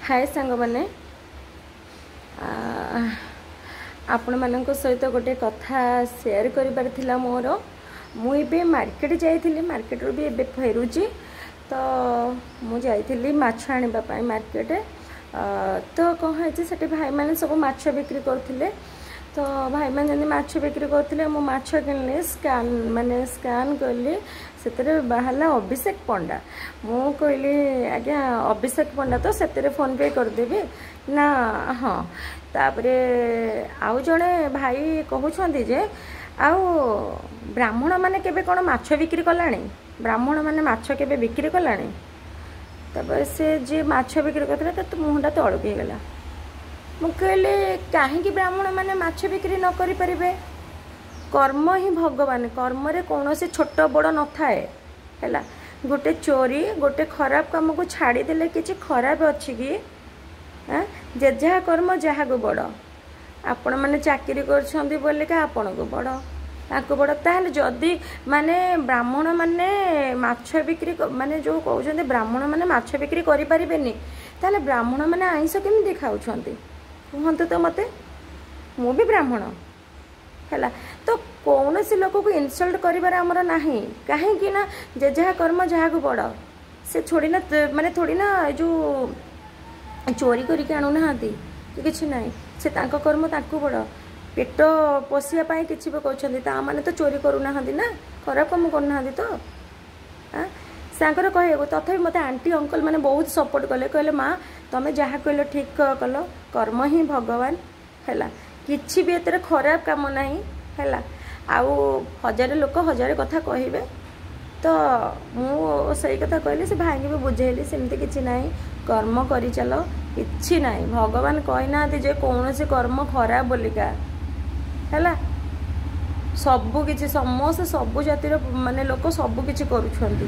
हाय सांग मैंने आपण मान सहित गोटे कथा शेयर कर मोर मुझे मार्केट जाइली मार्केट रू भी एबे फेरुची तो मुझे जाइली माछ आने मार्केट तो कौन है भाई मैंने सब माछ बिक्री करते तो भाई मैंने जब माछ बिक्री करते मो माछ किनली स्कान माने स्कान कली से बाहर अभिषेक पंडा मु कहली आज्ञा अभिषेक पंडा तो से फोन पे करदेवी ना हाँ तापरे आउ जड़े भाई कहते जे आउ ब्राह्मण माने केबे कौन माछ बिक्री कलानी ब्राह्मण माने माछ केबे बिक्री कलानी तब से जी माछ बिक्री करते तो मुहटा तड़क गला मुझे कहीं ब्राह्मण माने माछ बिक्री न करि परिबे कर्म ही भगवान कर्म रे कौन से छोट बड़ न थाए हैला गोटे चोरी गोटे खराब काम को छाड़ी देले किछि खराब अछि कि जे जहा कर्म जहा को बड़ आपण माने चाकरी करछंदी बोले का आपण को बड़ ताको बड़ ताहले जदी माने ब्राह्मण माने माछ बिक्री माने जो कहउछंदी ब्राह्मण माने माछ बिक्री करि परिबेनी ताहले ब्राह्मण माने आइंस केमि खाउछंदी कहतु तो मते मु भी ब्राह्मण है तो कौन सी लोक को इनसल्ट कर नहीं कहीं ना जे जहा कर्म जहा को बड़ से छोड़ी ना माने थोड़ी ना जो चोरी करके आणुना कि ना से तांको कर्म तांको बड़ पेट पोषापी किसी भी कहते मैंने तो चोरी करूना ना खराब कम करना तो सांकर कह तथापि मत आंटी अंकल मैंने बहुत सपोर्ट कले कहले माँ तुम जहाँ कहल ठीक कल कर्म ही भगवान है किसी भी एत खराब काम नहीं है आउ हजार लोक हजार कथा कहे तो मुझे कथा कहली से भाई भी बुझेली सेमती किसी ना कर्म कर चल कि ना भगवान कही ना जे कौन से कर्म खराब बोलिका है सबू किसी समस्त सबू जातिर माने लोक सबू किसी करुछंती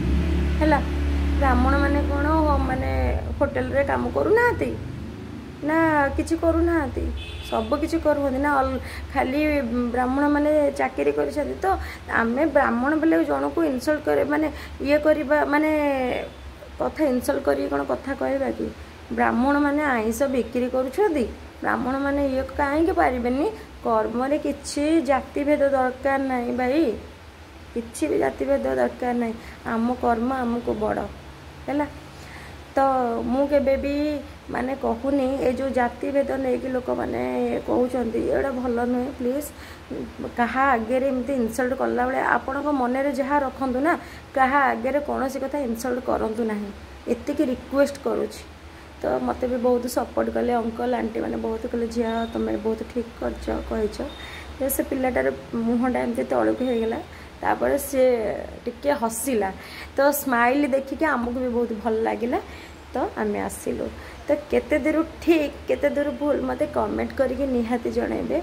है ब्राह्मण माने कौन माने होटेल रे काम करूना ना किसी करूना सब किसी करूँ ना खाली ब्राह्मण माने चाकरी कर तो आमे ब्राह्मण बोले जन को इनसल्ट करे माने ये करबा माने कथा इनसल्ट करी कौन कथा कहबा कि ब्राह्मण माने आइंस बिक्री करुछंती ब्राह्मण माने ये कहीं पारिबेनी कर्म रे किछि जाति भेद दरकार नहीं भाई किछि भी जाति भेद दरकार नहीं आम कर्म आमको बड़ है तो मुझे भी माने कहूनी ये जो जाति भेद नहीं कि लोक मैंने कहते ये भल नुहे प्लीज कहा आगे एमती इनसल्ट कला बेले आपण मन में जहाँ रखु ना कहा आगे कौन सी कथा इनसल्ट करूँ ना एतिक रिक्वेस्ट करुँच तो मत भी बहुत सपोर्ट कले अंकल आंटी मैंने बहुत कहले झिया तुम्हें बहुत ठीक कर से पिलाटार मुहटा एमती तलक हो गला तापर से टिके हसिला तो स्माइल देखिके आमको भी बहुत भल लगिला तो आम आसिलु तो केते दूर ठीक केते दूर भूल मत कमेंट करके निहाती जनइबे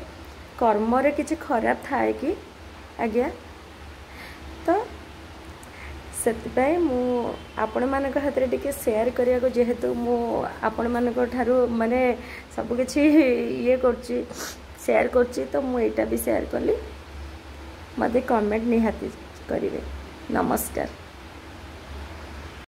कर्म रे किछि खराब थाए कि आज्ञा तो सेतिपाई मु आपण मानक हाथ रे टिके शेयर करिया को जेहेतु मु आपण मानक ठारू माने सब किछि ये करछि शेयर करछि तो मु एटा भी शेयर कली मते कमेंट निहाती करिवे नमस्कार।